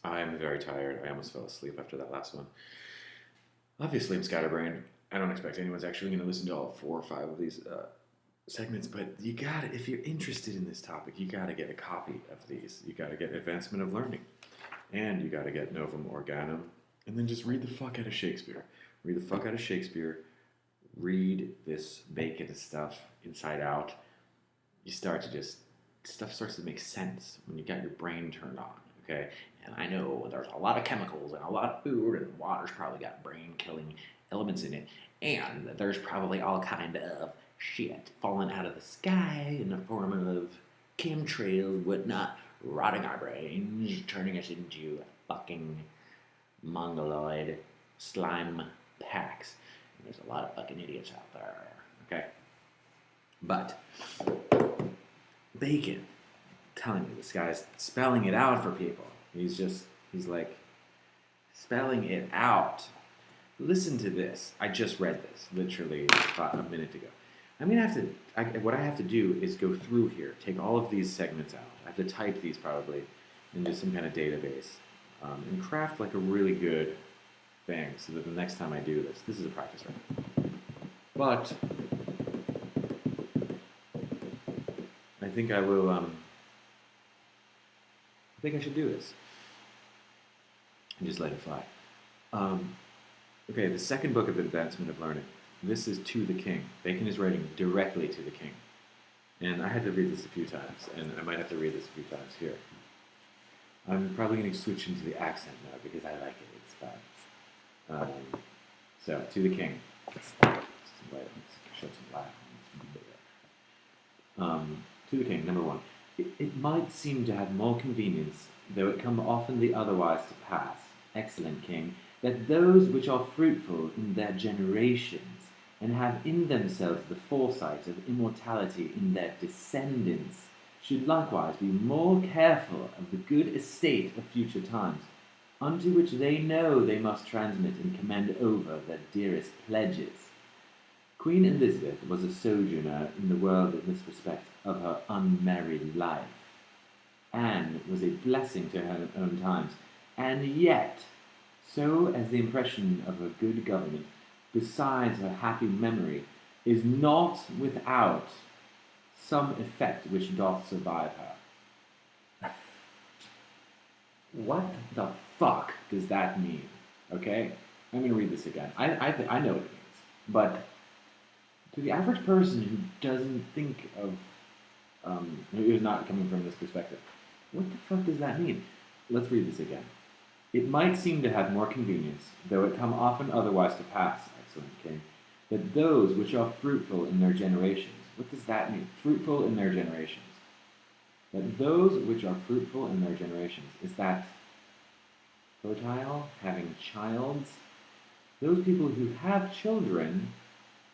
I'm very tired. I almost fell asleep after that last one. Obviously, I'm scatterbrained. I don't expect anyone's actually going to listen to all 4 or 5 of these segments, but you gotta, if you're interested in this topic, you gotta get a copy of these. You gotta get Advancement of Learning, and you gotta get Novum Organum, and then just read the fuck out of Shakespeare. Read the fuck out of Shakespeare. Read this Bacon stuff inside out. You start to just, stuff starts to make sense when you got your brain turned on, okay? And I know there's a lot of chemicals and a lot of food, and water's probably got brain-killing elements in it, and there's probably all kind of shit falling out of the sky in the form of chemtrails, whatnot, rotting our brains, turning us into fucking mongoloid slime packs. And there's a lot of fucking idiots out there, okay? But Bacon, I'm telling you, this guy's spelling it out for people. He's like spelling it out. Listen to this. I just read this literally about a minute ago. I'm gonna have to. What I have to do is go through here, take all of these segments out. I have to type these probably into some kind of database and craft like a really good thing, so that the next time I do this, this is a practice run. But I think I will. I think I should do this and just let it fly. Okay, the second book of Advancement of Learning. This is To the King. Bacon is writing directly to the king. And I had to read this a few times, and I might have to read this a few times here. I'm probably going to switch into the accent now because I like it. It's fun. So, To the King. Show some light. To the King, number 1. It might seem to have more convenience, though it come often the otherwise to pass, excellent King, that those which are fruitful in their generations, and have in themselves the foresight of immortality in their descendants, should likewise be more careful of the good estate of future times, unto which they know they must transmit and commend over their dearest pledges. Queen Elizabeth was a sojourner in the world in this respect of her unmarried life. Anne was a blessing to her own times, and yet, so as the impression of her good government, besides her happy memory, is not without some effect which doth survive her. What the fuck does that mean? Okay? I'm going to read this again. I know what it means. But to the average person who doesn't think of, who's not coming from this perspective, what the fuck does that mean? Let's read this again. It might seem to have more convenience, though it come often otherwise to pass, excellent King, that those which are fruitful in their generations, what does that mean? Fruitful in their generations. That those which are fruitful in their generations, is that fertile, having childs? Those people who have children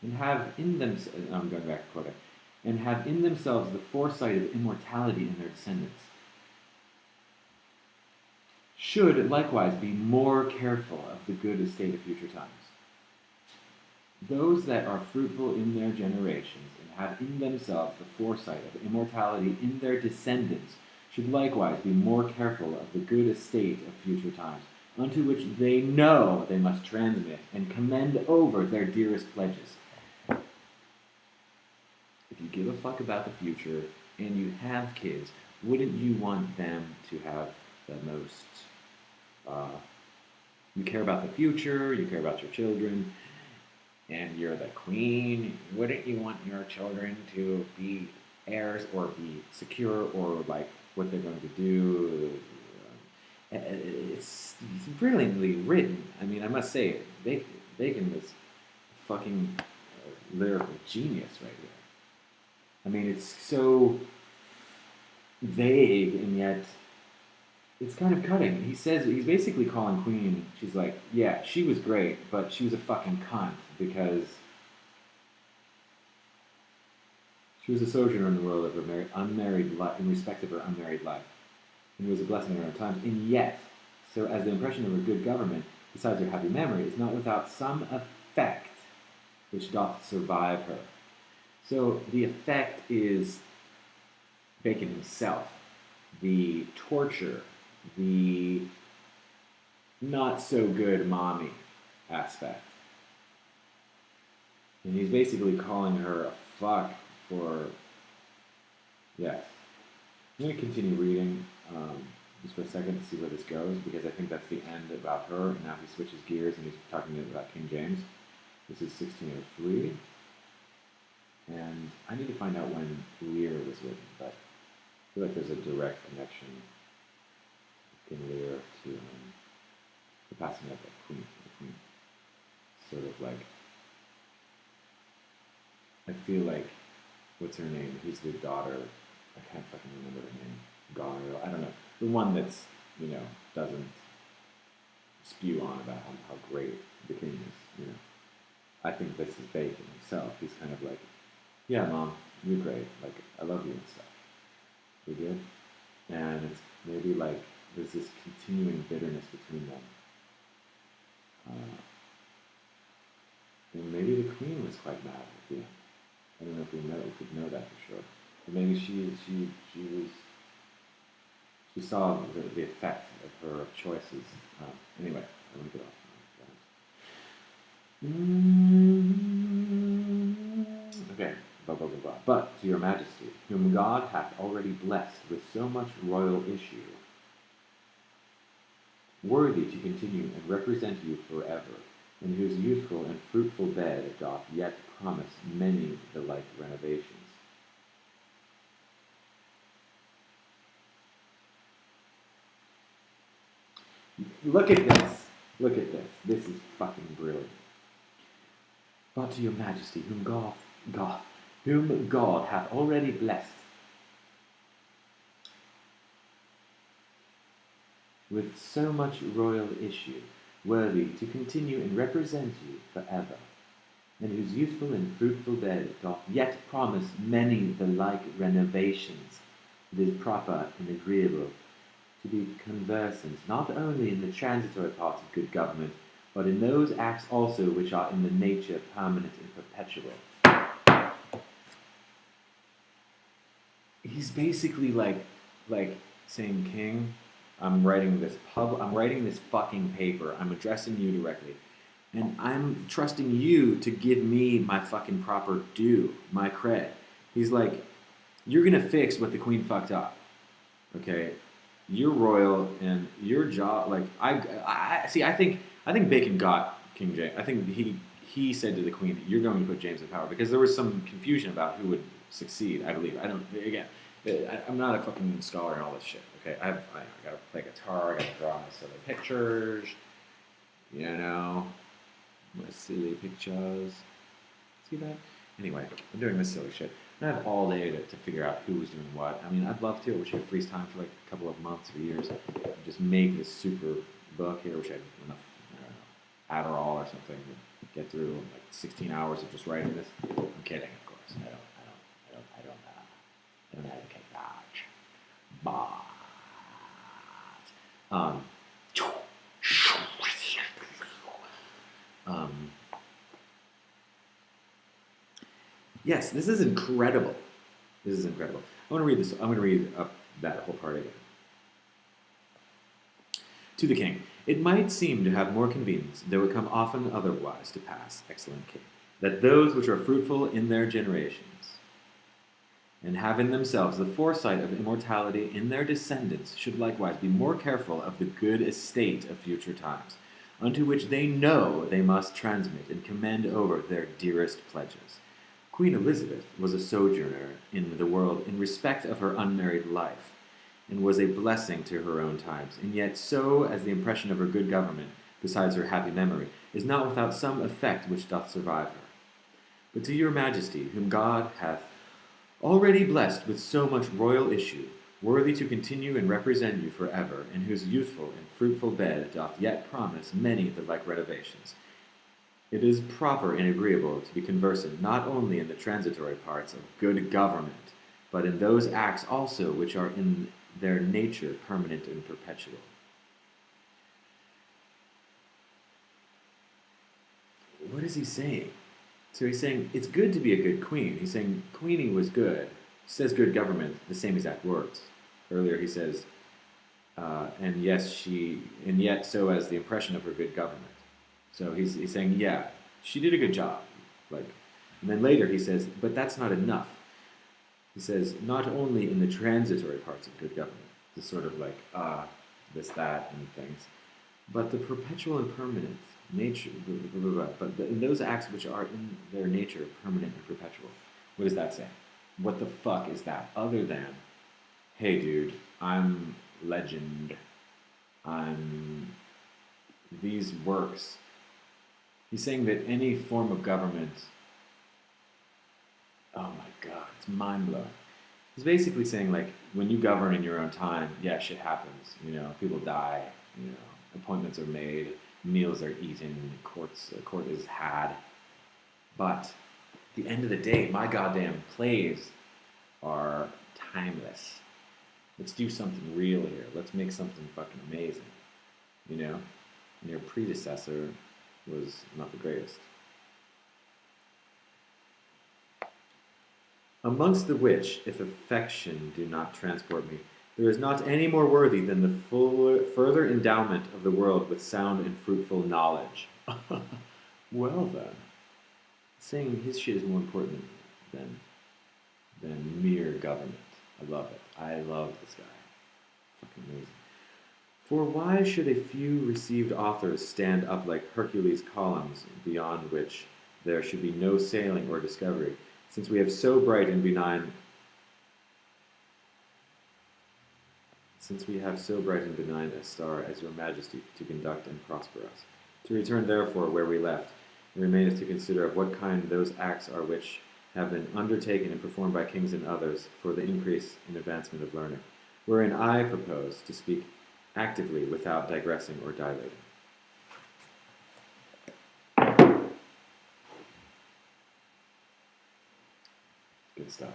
and have in themselves, I'm going back to quote, and have in themselves the foresight of immortality in their descendants, should likewise be more careful of the good estate of future times. Those that are fruitful in their generations and have in themselves the foresight of immortality in their descendants should likewise be more careful of the good estate of future times, unto which they know they must transmit and commend over their dearest pledges. If you give a fuck about the future and you have kids, wouldn't you want them to have the most... you care about the future, you care about your children, and you're the queen. Wouldn't you want your children to be heirs or be secure, or like what they're going to do? It's brilliantly written. I mean, I must say, Bacon was a fucking lyrical genius right here. I mean, it's so vague, and yet it's kind of cutting. He says, he's basically calling Queen, she's like, yeah, she was great, but she was a fucking cunt, because she was a sojourner in the world of her unmarried life, in respect of her unmarried life, and was a blessing in her own times. And yet, so as the impression of her good government, besides her happy memory, is not without some effect which doth survive her. So the effect is Bacon himself, the torture, the not so good mommy aspect. And he's basically calling her a fuck for, yes. I'm going to continue reading just for a second to see where this goes, because I think that's the end about her, and now he switches gears and he's talking about King James. This is 1603, and I need to find out when Lear was written, but I feel like there's a direct connection in Lear to the passing of the Queen. Sort of like, I feel like, what's her name? Who's the daughter? I can't fucking remember her name. Goneril. I don't know. The one that's, doesn't spew on about how great the king is, I think this is Bacon himself. He's kind of like, yeah, Mom, you're great. Like, I love you and stuff. You're good? And it's maybe like there's this continuing bitterness between them. And maybe the Queen was quite mad at the end. I don't know if we could know that for sure. But maybe she saw the effect of her choices. Anyway, I want to get off that. Okay, blah, blah, blah, blah. But to your majesty, whom God hath already blessed with so much royal issue, worthy to continue and represent you forever, and whose youthful and fruitful bed doth yet promise many the like renovations. Look at this. Look at this. This is fucking brilliant. But to your majesty, whom God hath already blessed with so much royal issue, worthy to continue and represent you forever, and whose youthful and fruitful bed doth yet promise many the like renovations, it is proper and agreeable to be conversant not only in the transitory parts of good government, but in those acts also which are in the nature permanent and perpetual. He's basically like saying, King, I'm writing this fucking paper. I'm addressing you directly. And I'm trusting you to give me my fucking proper due, my cred. He's like, you're gonna fix what the Queen fucked up. Okay? You're royal and your job, like, I think Bacon got King James. I think he said to the Queen, you're going to put James in power, because there was some confusion about who would succeed, I believe. I'm not a fucking scholar in all this shit, okay? I gotta play guitar, I gotta draw my silly pictures, my silly pictures. See that? Anyway, I'm doing this silly shit. And I have all day to figure out who was doing what. I mean, I'd love to. I wish I could freeze time for like a couple of months or years. Just make this super book here. I wish I had enough, Adderall or something to get through like 16 hours of just writing this. I'm kidding, of course. I don't advocate that. But yes, this is incredible. This is incredible. I want to read this. I'm going to read that whole part again. To the king, it might seem to have more convenience, though it come often otherwise to pass, excellent king, that those which are fruitful in their generations, and have in themselves the foresight of immortality in their descendants, should likewise be more careful of the good estate of future times, unto which they know they must transmit and commend over their dearest pledges. Queen Elizabeth was a sojourner in the world in respect of her unmarried life, and was a blessing to her own times, and yet so as the impression of her good government, besides her happy memory, is not without some effect which doth survive her. But to your majesty, whom God hath already blessed with so much royal issue, worthy to continue and represent you forever, and whose youthful and fruitful bed doth yet promise many the like renovations, it is proper and agreeable to be conversant not only in the transitory parts of good government, but in those acts also which are in their nature permanent and perpetual. What is he saying? So he's saying it's good to be a good queen. He's saying Queenie was good. He says good government, the same exact words. Earlier he says and yet so as the impression of her good government. So he's saying, yeah, she did a good job. Like, and then later he says, but that's not enough. He says, not only in the transitory parts of good government, the sort of like, this, that, and things, but the perpetual and permanent nature, but in those acts which are in their nature permanent and perpetual. What does that say? What the fuck is that? Other than, hey dude, I'm legend. I'm these works. He's saying that any form of government, oh my god, it's mind blowing. He's basically saying, like, when you govern in your own time, yeah, shit happens. You know, people die. You know, appointments are made, meals are eaten, court is had. But at the end of the day, my goddamn plays are timeless. Let's do something real here. Let's make something fucking amazing. You know, and your predecessor was not the greatest. Amongst the which, if affection do not transport me, there is not any more worthy than the further endowment of the world with sound and fruitful knowledge. Well then, saying his shit is more important than mere government. I love it. I love this guy. Fucking amazing. For why should a few received authors stand up like Hercules' columns, beyond which there should be no sailing or discovery, since we have so bright and benign a star as your majesty to conduct and prosper us? To return therefore where we left, it remaineth to consider of what kind those acts are which have been undertaken and performed by kings and others for the increase and advancement of learning, wherein I propose to speak actively without digressing or dilating. Good stuff.